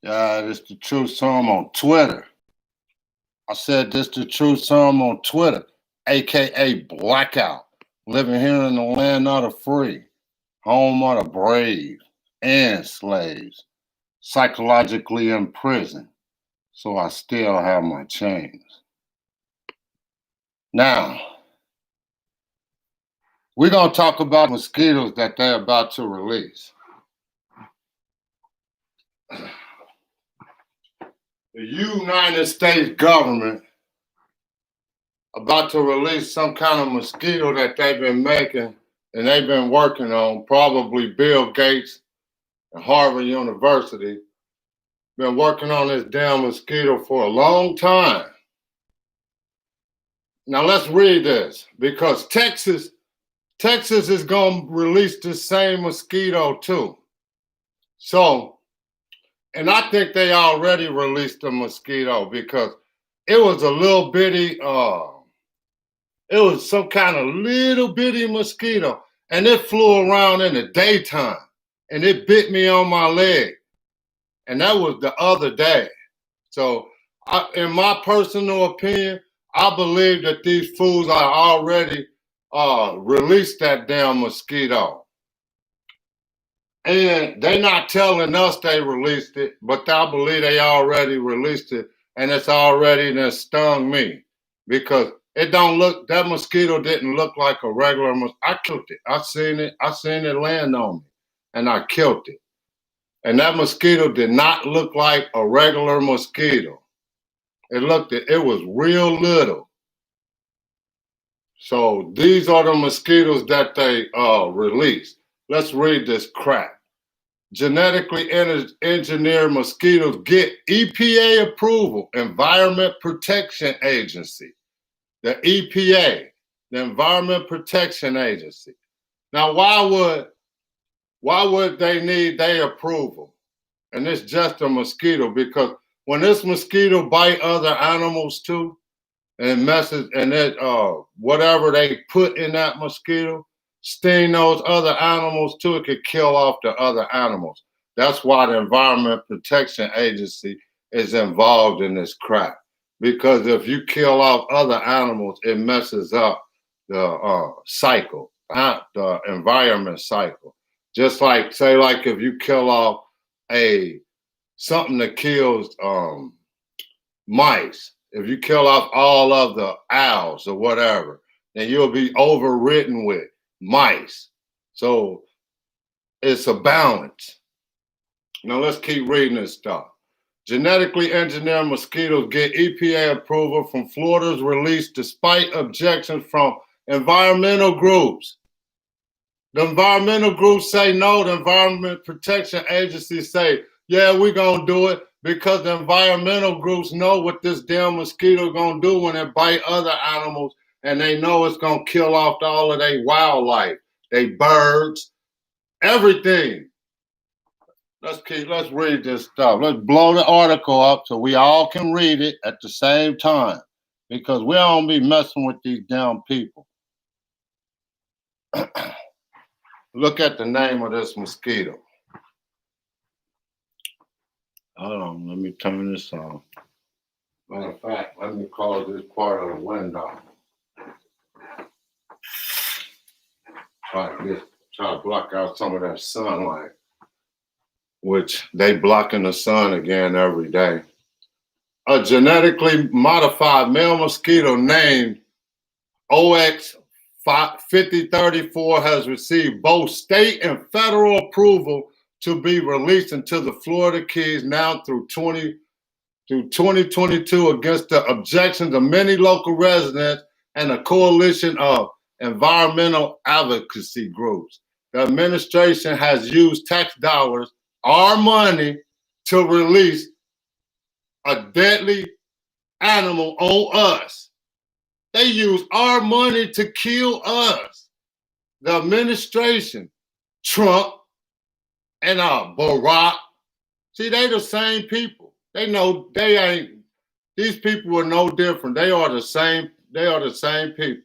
Yeah, this the truth serum on Twitter. I said this the truth serum on Twitter, aka Blackout. Living here in the land of the free, home of the brave and slaves, psychologically imprisoned. So I still have my chains. Now, we're gonna talk about mosquitoes that they're about to release. The United States government about to release some kind of mosquito that they've been making and they've been working on, probably Bill Gates and Harvard University, been working on this damn mosquito for a long time. Now let's read this because Texas is going to release the same mosquito too. So, and I think they already released the mosquito because it was a little bitty, it was some kind of little bitty mosquito and it flew around in the daytime and it bit me on my leg. And that was the other day. So, in my personal opinion, I believe that these fools are already released that damn mosquito. And they not telling us they released it, but I believe they already released it, and it's already done stung me because it don't look, that mosquito didn't look like a regular mosquito. I killed it. I seen it land on me, and I killed it. And that mosquito did not look like a regular mosquito. It was real little. So these are the mosquitoes that they released. Let's read this crap. Genetically engineered mosquitoes get EPA approval, Environment Protection Agency. The EPA, the Environment Protection Agency. Now, why would they need their approval? And it's just a mosquito because when this mosquito bite other animals too, and it messes, and it whatever they put in that mosquito sting those other animals too, it could kill off the other animals. That's why the Environment Protection Agency is involved in this crap. Because if you kill off other animals, it messes up the cycle, the environment cycle. Just like, say, like if you kill off something that kills mice, if you kill off all of the owls or whatever, then you'll be overridden with mice. So it's a balance. Now let's keep reading this stuff. Genetically engineered mosquitoes get EPA approval from Florida's release despite objections from environmental groups. The environmental groups say no. The Environment Protection Agency say, yeah, we're going to do it because the environmental groups know what this damn mosquito going to do when it bite other animals, and they know it's going to kill off all of their wildlife, they birds, everything. Let's read this stuff. Let's blow the article up so we all can read it at the same time because we don't be messing with these damn people. Look at the name of this mosquito. Hold on, let me turn this on. Matter of fact, let me close this part of the window. Try to block out some of that sunlight, which they blocking the sun again every day. A genetically modified male mosquito named OX 5034 has received both state and federal approval to be released into the Florida Keys now through 2022 against the objections of many local residents and a coalition of environmental advocacy groups. The administration has used tax dollars, our money, to release a deadly animal on us. They use our money to kill us. The administration, Trump, and Barack, see, they the same people. They know they ain't, these people are no different. They are the same people.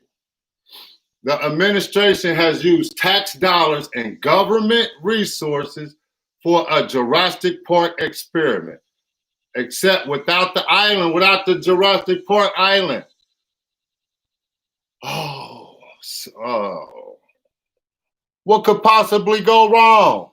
The administration has used tax dollars and government resources for a Jurassic Park experiment. except without the island, without the Jurassic Park island. Oh, what could possibly go wrong?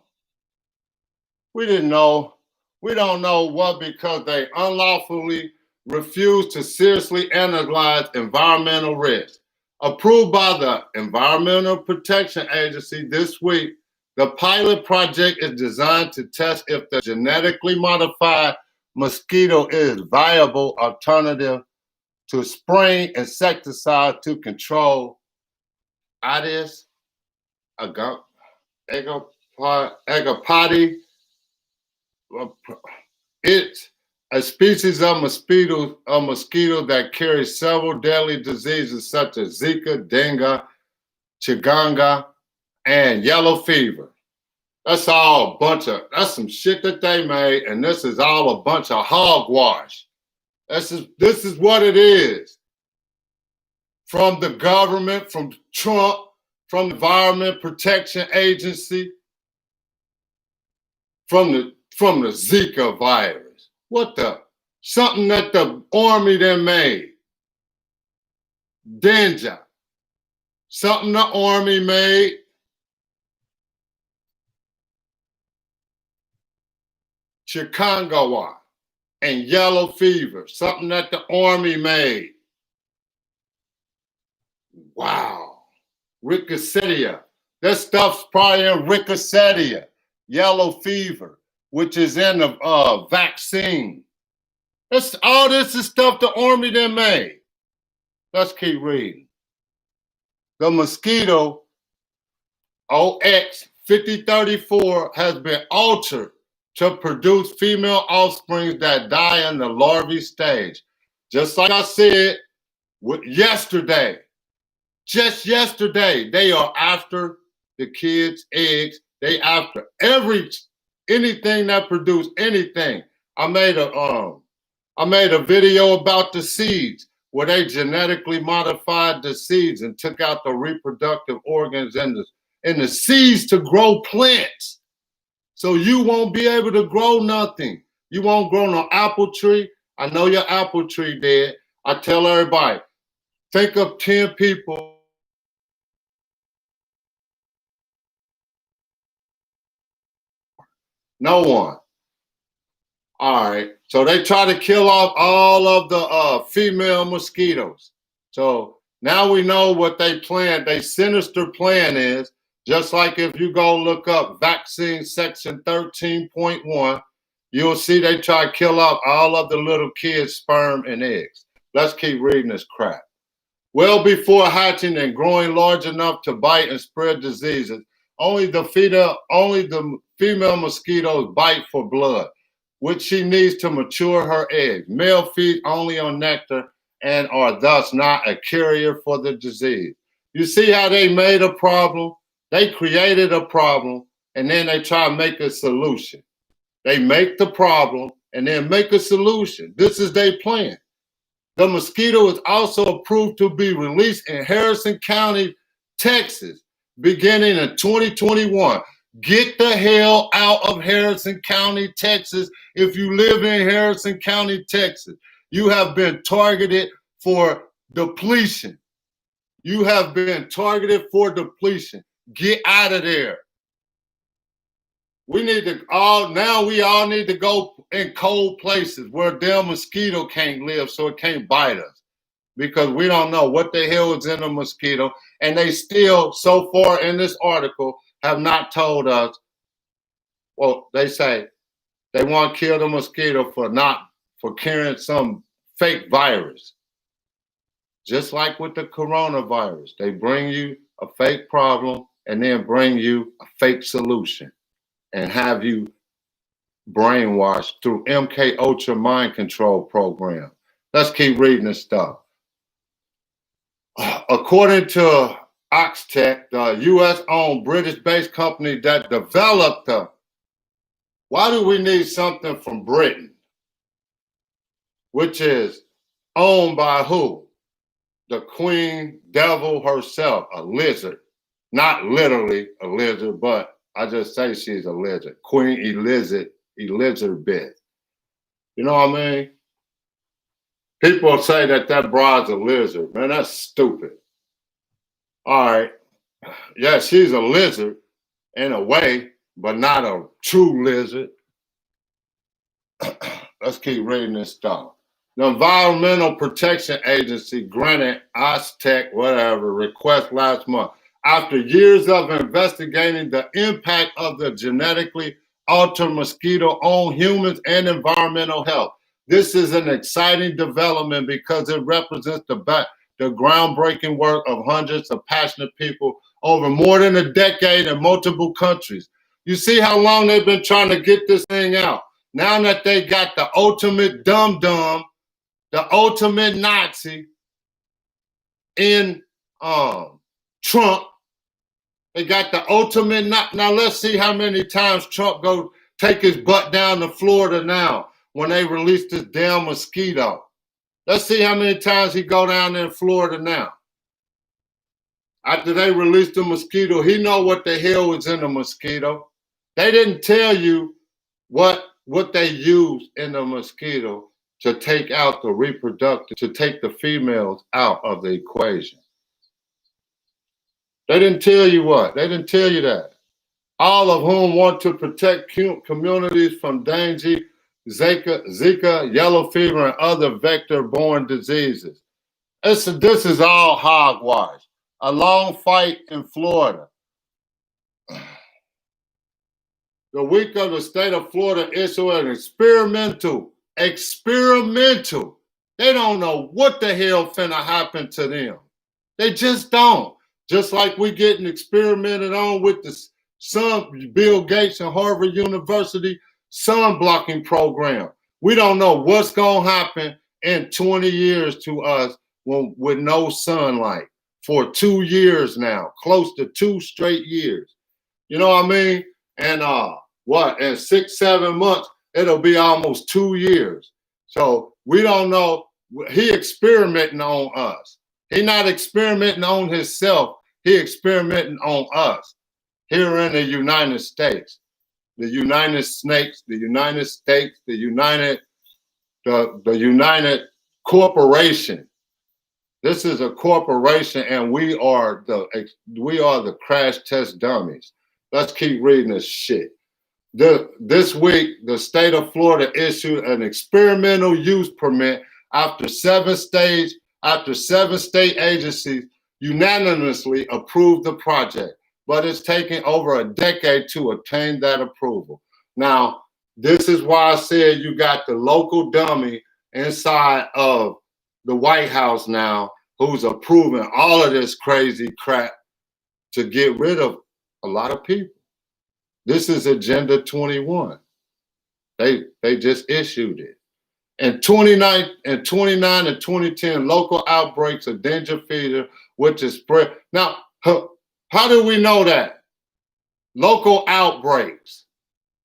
We didn't know. We don't know what, because they unlawfully refused to seriously analyze environmental risk. Approved by the Environmental Protection Agency this week, the pilot project is designed to test if the genetically modified mosquito is a viable alternative to spraying insecticide to control Aedes aegypti. It's a species of mosquito that carries several deadly diseases such as Zika, dengue, chikungunya, and yellow fever. That's all that's some shit that they made, and this is all a bunch of hogwash. This is what it is. From the government, from Trump, from the Environment Protection Agency, from the Zika virus. What the? Something that the army then made. Danger. Something the army made. Chikungunya and yellow fever. Something that the army made. Wow. Rickettsia. That stuff's probably in rickettsia. Yellow fever, which is in the vaccine. All this is stuff the army then made. Let's keep reading. The mosquito OX5034 has been altered to produce female offspring that die in the larvae stage. Just like I said yesterday, just yesterday, they are after the kids' eggs. They after anything that produce anything. I made a video about the seeds, where they genetically modified the seeds and took out the reproductive organs in the seeds to grow plants. So you won't be able to grow nothing. You won't grow no apple tree. I know your apple tree dead. I tell everybody, think of 10 people. No one. All right. So they try to kill off all of the female mosquitoes. So now we know what they plan. Their sinister plan is, just like if you go look up vaccine section 13.1, you'll see they try to kill off all of the little kids' sperm and eggs. Let's keep reading this crap. Well before hatching and growing large enough to bite and spread diseases, only the female mosquitoes bite for blood, which she needs to mature her eggs. Male feed only on nectar and are thus not a carrier for the disease. You see how they made a problem? They created a problem, and then they try to make a solution. They make the problem and then make a solution. This is their plan. The mosquito is also approved to be released in Harrison County, Texas, beginning in 2021. Get the hell out of Harrison County, Texas. If you live in Harrison County, Texas, you have been targeted for depletion. You have been targeted for depletion. Get out of there. We all need to go in cold places where damn mosquito can't live, so it can't bite us, because we don't know what the hell is in a mosquito. And they still, so far in this article, have not told us. Well, they say they want to kill the mosquito for carrying some fake virus. Just like with the coronavirus, they bring you a fake problem and then bring you a fake solution and have you brainwashed through MK Ultra mind control program. Let's keep reading this stuff. According to Oxtec, the U.S.-owned British-based company that developed why do we need something from Britain, which is owned by who? The Queen Devil herself, a lizard. Not literally a lizard, but I just say she's a lizard. Queen Elizabeth. You know what I mean? People say that broad's a lizard. Man, that's stupid. All right. Yeah, she's a lizard in a way, but not a true lizard. Let's keep reading this stuff. The Environmental Protection Agency granted Aztec, whatever, request last month after years of investigating the impact of the genetically altered mosquito on humans and environmental health. This is an exciting development because it represents the groundbreaking work of hundreds of passionate people over more than a decade in multiple countries. You see how long they've been trying to get this thing out. Now that they got the ultimate dum-dum, the ultimate Nazi in Trump, they got the ultimate. Now let's see how many times Trump go take his butt down to Florida now when they release this damn mosquito. Let's see how many times he go down there in Florida now. After they released the mosquito, he know what the hell was in the mosquito. They didn't tell you what they use in the mosquito to take out the reproductive, to take the females out of the equation. They didn't tell you what. They didn't tell you that. All of whom want to protect communities from dengue, Zika, yellow fever, and other vector-borne diseases. This is all hogwash. A long fight in Florida. The week of the state of Florida issued an experimental. They don't know what the hell finna happen to them. They just don't. Just like we getting experimented on with the Bill Gates and Harvard University sun blocking program. We don't know what's gonna happen in 20 years to us with no sunlight for 2 years now, close to 2 straight years. You know what I mean? And in 6, 7 months, it'll be almost 2 years. So we don't know. He experimenting on us. He not experimenting on himself. He experimenting on us here in the United States. The United Snakes, the United States, the United Corporation. This is a corporation, and we are the crash test dummies. Let's keep reading this shit. This week, the state of Florida issued an experimental use permit after 7 state agencies unanimously approved the project, but it's taken over a decade to obtain that approval. Now, this is why I said you got the local dummy inside of the White House now who's approving all of this crazy crap to get rid of a lot of people. This is Agenda 21. They just issued it. In 29 and 2010, local outbreaks of dengue fever, which is spread. Now, how do we know that? Local outbreaks.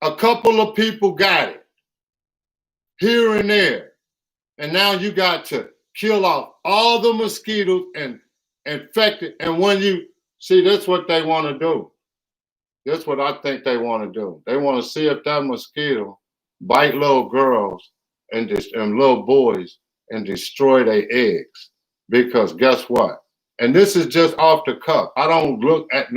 A couple of people got it here and there. And now you got to kill off all the mosquitoes and infect it. And when you see, that's what they want to do. That's what I think they want to do. They want to see if that mosquito bite little girls and little boys and destroy their eggs. Because guess what? And this is just off the cuff. I don't look at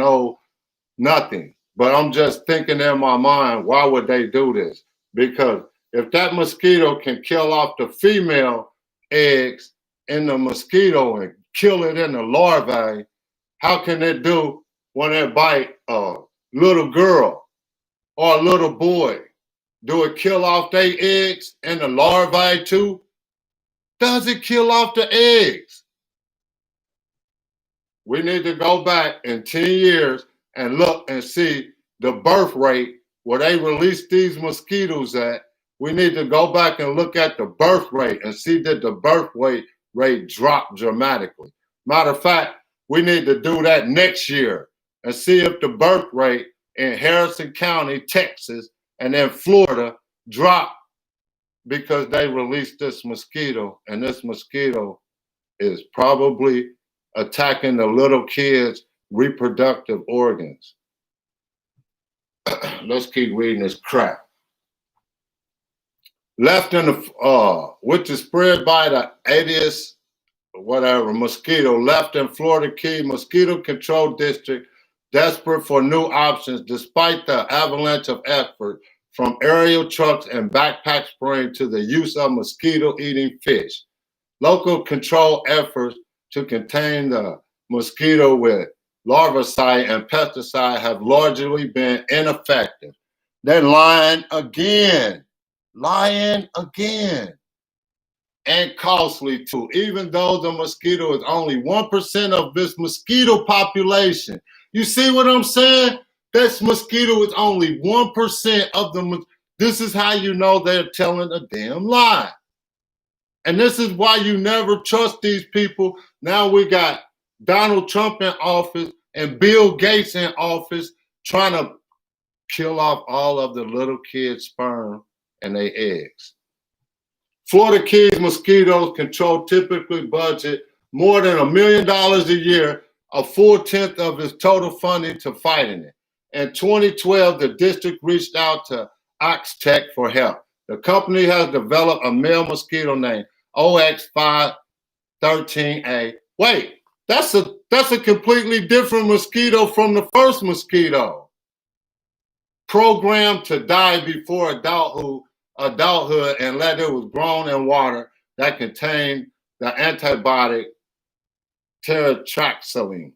nothing, but I'm just thinking in my mind, why would they do this? Because if that mosquito can kill off the female eggs in the mosquito and kill it in the larvae, how can it do when it bite a little girl or a little boy? Do it kill off their eggs and the larvae too? Does it kill off the eggs? We need to go back in 10 years and look and see the birth rate where they released these mosquitoes at. We need to go back and look at the birth rate and see that the birth rate dropped dramatically. Matter of fact, we need to do that next year and see if the birth rate in Harrison County, Texas, and then Florida dropped because they released this mosquito, and this mosquito is probably attacking the little kids' reproductive organs. Let's keep reading this crap. left in the which is spread by the Aedes whatever mosquito, left in Florida Key Mosquito Control District, desperate for new options despite the avalanche of effort from aerial trucks and backpack spraying to the use of mosquito-eating fish. Local control efforts to contain the mosquito with larvicide and pesticide have largely been ineffective. They're lying again, and costly too, even though the mosquito is only 1% of this mosquito population. You see what I'm saying? This mosquito is only 1% of the. This is how you know they're telling a damn lie. And this is why you never trust these people. Now we got Donald Trump in office and Bill Gates in office trying to kill off all of the little kids' sperm and their eggs. Florida Keys Mosquitoes Control typically budget more than $1 million a year, a full tenth of its total funding to fighting it. In 2012, the district reached out to Oxtec for help. The company has developed a male mosquito named OX513A. Wait, that's a completely different mosquito from the first mosquito. Programmed to die before adulthood and let it was grown in water that contained the antibiotic tetracycline.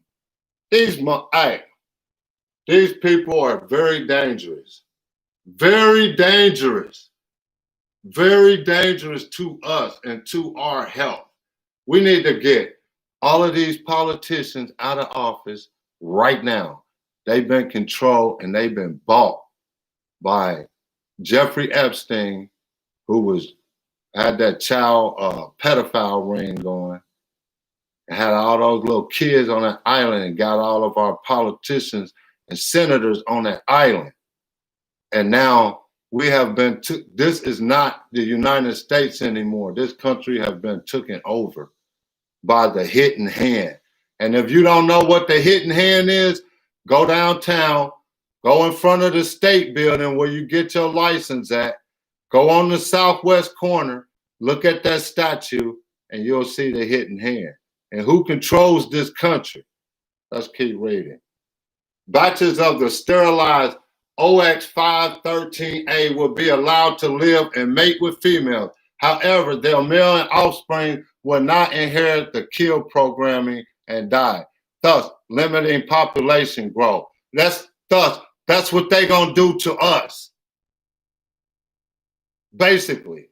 These people are very dangerous. Very dangerous. Very dangerous to us and to our health. We need to get all of these politicians out of office right now. They've been controlled and they've been bought by Jeffrey Epstein, who had that child pedophile ring going, and had all those little kids on that island and got all of our politicians and senators on that island. And now we have been, this is not the United States anymore. This country has been taken over by the hidden hand. And if you don't know what the hidden hand is, go downtown, go in front of the state building where you get your license at, go on the southwest corner, look at that statue, and you'll see the hidden hand. And who controls this country? Let's keep reading. Batches of the sterilized OX513A will be allowed to live and mate with females. However, their male and offspring will not inherit the kill programming and die, thus limiting population growth. That's what they're going to do to us. Basically.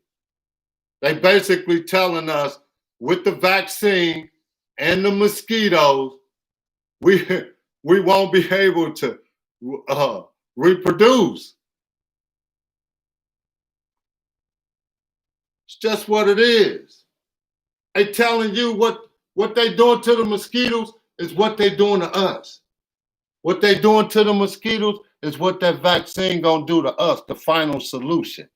They basically telling us with the vaccine and the mosquitoes, we won't be able to reproduce. It's just what it is. They telling you what they doing to the mosquitoes is what they doing to us. What they doing to the mosquitoes is what that vaccine gonna do to us, the final solution.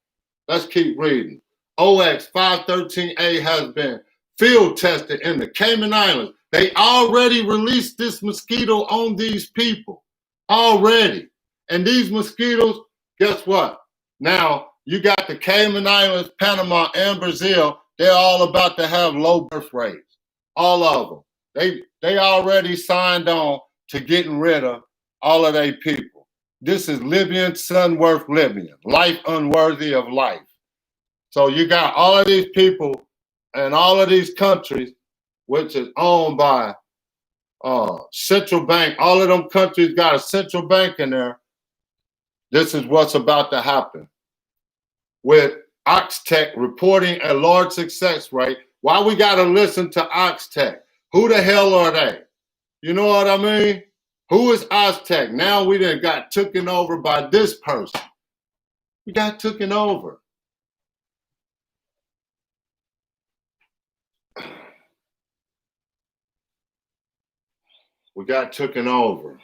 Let's keep reading. OX513A has been field tested in the Cayman Islands. They already released this mosquito on these people. Already. And these mosquitoes, guess what? Now, you got the Cayman Islands, Panama, and Brazil. They're all about to have low birth rates. All of them. They already signed on to getting rid of all of their people. This is Libyan, son worth Libyan. Life unworthy of life. So you got all of these people and all of these countries, which is owned by central bank. All of them countries got a central bank in there. This is what's about to happen. With Oxtec reporting a large success rate. Why we got to listen to Oxtec? Who the hell are they? You know what I mean? Who is Oxtec? Now we done got taken over by this person. We got taken over. We got taken over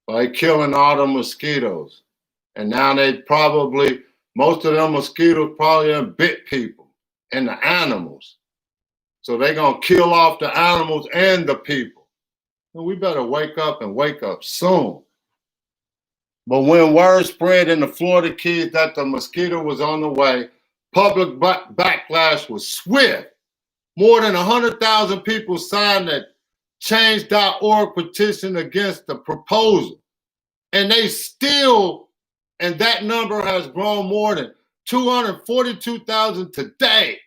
by killing all the mosquitoes. And now they probably, most of them mosquitoes probably done bit people and the animals. So they're going to kill off the animals and the people. And we better wake up and wake up soon. But when word spread in the Florida Keys that the mosquito was on the way, public backlash was swift. More than 100,000 people signed a change.org petition against the proposal. And that number has grown more than 242,000 today.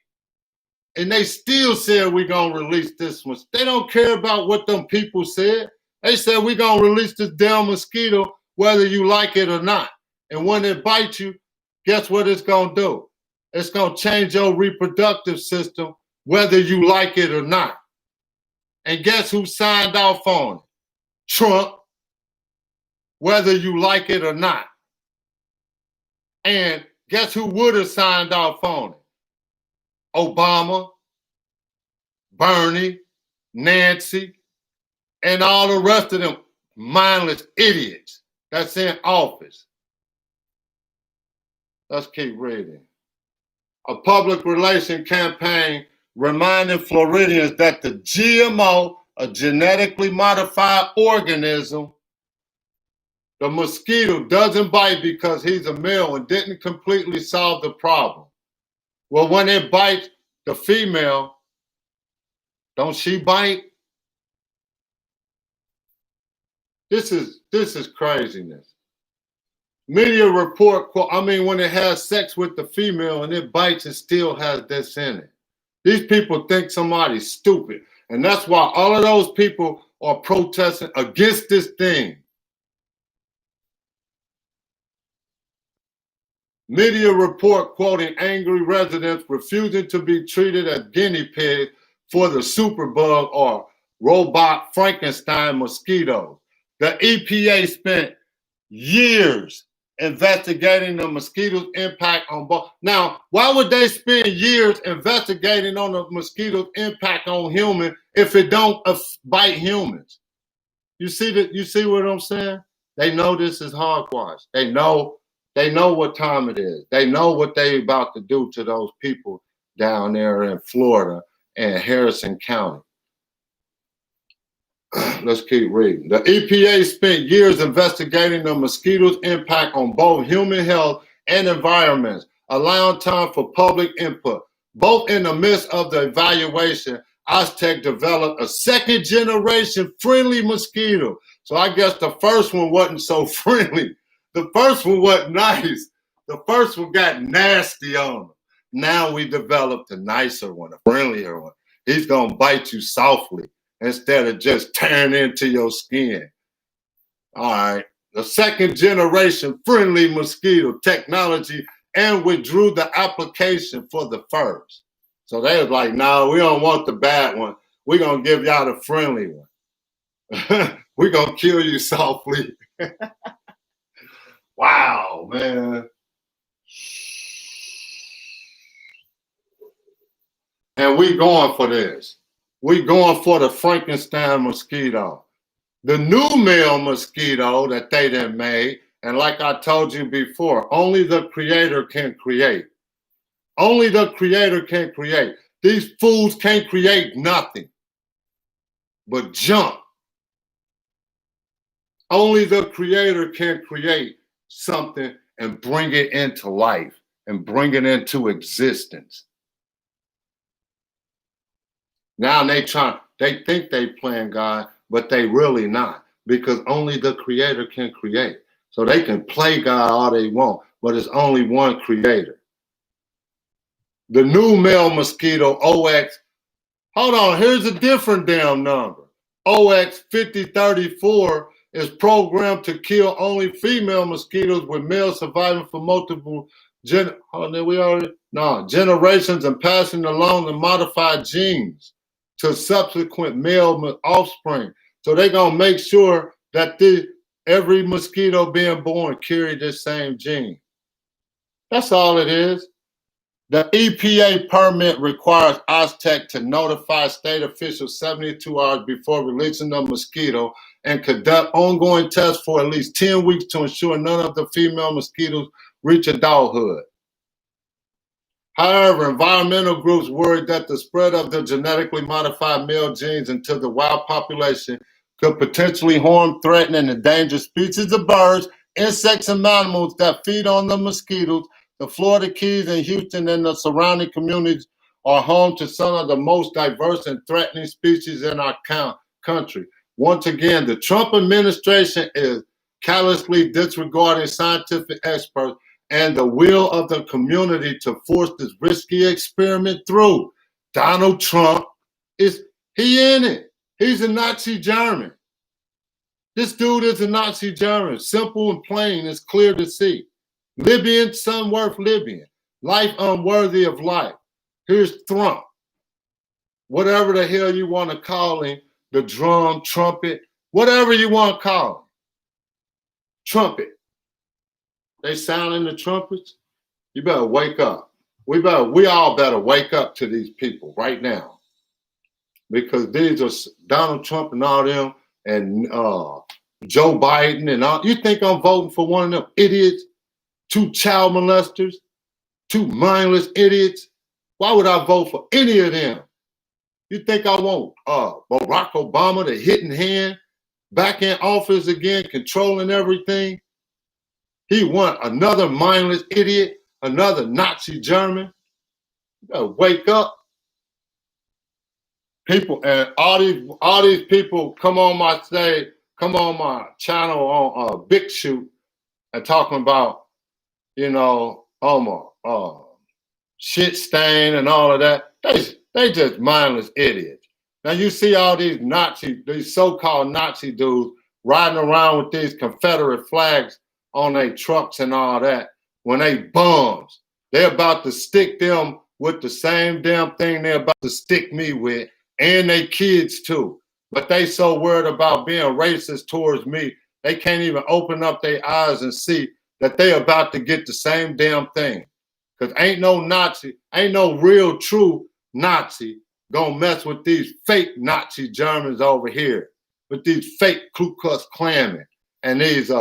And they still said we're going to release this one. They don't care about what them people said. They said we're going to release this damn mosquito whether you like it or not. And when it bites you, guess what it's going to do? It's going to change your reproductive system whether you like it or not. And guess who signed off on it? Trump, whether you like it or not. And guess who would have signed off on it? Obama, Bernie, Nancy, and all the rest of them mindless idiots that's in office. Let's keep reading. A public relation campaign reminding Floridians that the GMO, a genetically modified organism, the mosquito doesn't bite because he's a male and didn't completely solve the problem. Well, when it bites the female, don't she bite? This is craziness. Media report, when it has sex with the female and it bites, it still has this in it. These people think somebody's stupid. And that's why all of those people are protesting against this thing. Media report quoting angry residents refusing to be treated as guinea pigs for the superbug or robot Frankenstein mosquitoes. The EPA spent years investigating the mosquito's impact on both. Now, why would they spend years investigating on the mosquito's impact on humans if it don't bite humans? You see what I'm saying? They know this is hogwash. They know what time it is. They know what they about to do to those people down there in Florida and Harrison County. Let's keep reading. The EPA spent years investigating the mosquito's impact on both human health and environments, allowing time for public input. Both in the midst of the evaluation, Aztec developed a second generation friendly mosquito. So I guess the first one wasn't so friendly. The first one wasn't nice. The first one got nasty on them. Now we developed a nicer one, a friendlier one. He's going to bite you softly instead of just tearing into your skin. All right. The second generation friendly mosquito technology and withdrew the application for the first. So they was like, no, we don't want the bad one. We're going to give y'all the friendly one. We're going to kill you softly. Wow, man. And we going for this. We going for the Frankenstein mosquito. The new male mosquito that they done made, and like I told you before, only the creator can create. Only the creator can create. These fools can't create nothing but junk. Only the creator can create something and bring it into life and bring it into existence. Now they think they playing God, but they really not, because only the creator can create. So they can play God all they want, but it's only one creator. The new male mosquito, OX, hold on, here's a different damn number. OX 5034 is programmed to kill only female mosquitoes with males surviving for multiple generations and passing along the modified genes to subsequent male offspring. So they're going to make sure that every mosquito being born carry this same gene. That's all it is. The EPA permit requires Aztec to notify state officials 72 hours before releasing the mosquito and conduct ongoing tests for at least 10 weeks to ensure none of the female mosquitoes reach adulthood. However, environmental groups worried that the spread of the genetically modified male genes into the wild population could potentially harm, threaten, and endanger species of birds Insects and mammals that feed on the mosquitoes. The Florida Keys and Houston and the surrounding communities are home to some of the most diverse and threatening species in our country. Once again, the Trump administration is callously disregarding scientific experts and the will of the community to force this risky experiment through. Donald Trump he in it. He's a Nazi German. This dude is a Nazi German. Simple and plain, it's clear to see. Libyan, son worth Libyan. Life unworthy of life. Here's Trump. Whatever the hell you want to call him, the drum, trumpet, whatever you want to call him. Trumpet. They sounding the trumpets. You better wake up. We all better wake up to these people right now. Because these are Donald Trump and all them and Joe Biden and all. You think I'm voting for one of them idiots? Two child molesters? Two mindless idiots? Why would I vote for any of them? You think I want Barack Obama, the hidden hand, back in office again, controlling everything? He want another mindless idiot, another Nazi German. You gotta wake up. People and all these people come on my stage, come on my channel on Big Shoot and talking about, shit stain and all of that. They just mindless idiots. Now you see all these so-called Nazi dudes riding around with these Confederate flags on their trucks and all that. When they bums, they're about to stick them with the same damn thing they're about to stick me with, and they kids too. But they so worried about being racist towards me, they can't even open up their eyes and see that they about to get the same damn thing. Because ain't no Nazi, ain't no real true Nazi gonna mess with these fake Nazi Germans over here, with these fake Ku Klux Klansmen and these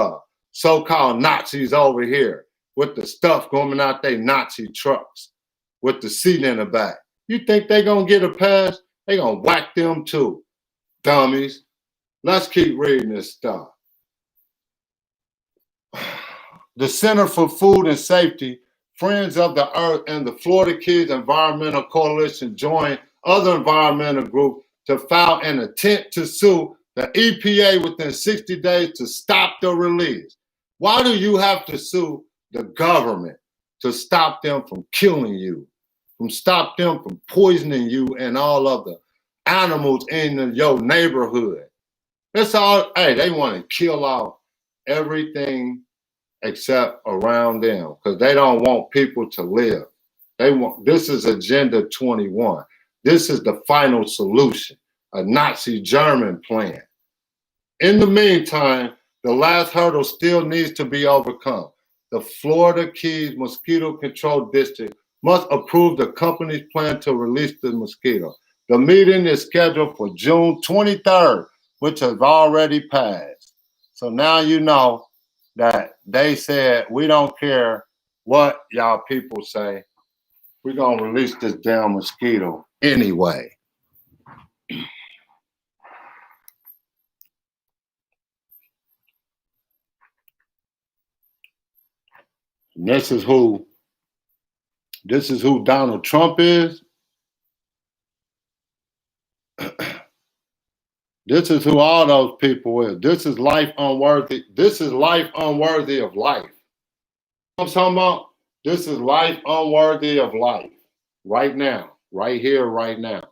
so-called Nazis over here with the stuff coming out their Nazi trucks with the seat in the back. You think they gonna get a pass? They gonna whack them too, dummies. Let's keep reading this stuff. The Center for Food and Safety, Friends of the Earth, and the Florida Kids Environmental Coalition joined other environmental groups to file an intent to sue the EPA within 60 days to stop the release. Why do you have to sue the government to stop them from killing you, from stop them from poisoning you and all of the animals in your neighborhood? That's all. Hey, they want to kill off everything except around them because they don't want people to live. This is Agenda 21. This is the final solution, a Nazi German plan. In the meantime, the last hurdle still needs to be overcome. The Florida Keys Mosquito Control District must approve the company's plan to release the mosquito. The meeting is scheduled for June 23rd, which has already passed. So now you know that they said, we don't care what y'all people say. We're going to release this damn mosquito anyway. And this is who Donald Trump is. This is who all those people is. This is life unworthy. This is life unworthy of life. You know what I'm talking about? This is life unworthy of life. Right now. Right here, right now.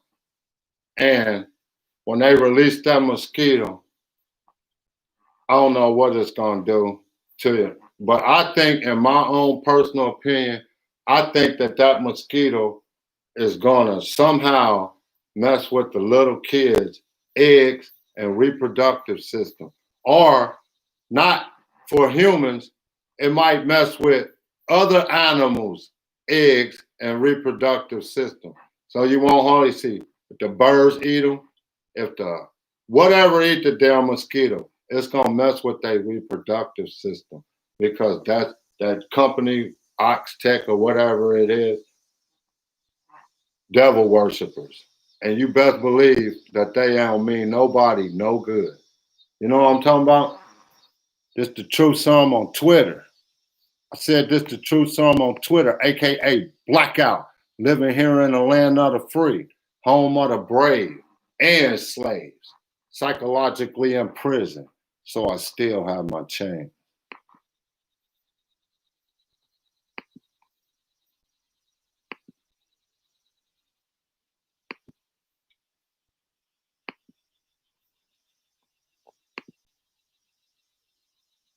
And when they release that mosquito, I don't know what it's going to do to you. But I think, in my own personal opinion, I think that mosquito is going to somehow mess with the little kids' eggs and reproductive system. Or not for humans, it might mess with other animals' eggs and reproductive system. So you won't hardly see if the birds eat them, if the whatever eat the damn mosquito, it's gonna mess with their reproductive system because that company, Oxtec or whatever it is, devil worshippers. And you best believe that they don't mean nobody no good. You know what I'm talking about? This the True Some on Twitter. I said this the True Some on Twitter, aka Blackout, living here in the land of the free, home of the brave and slaves, psychologically in prison. So I still have my chain.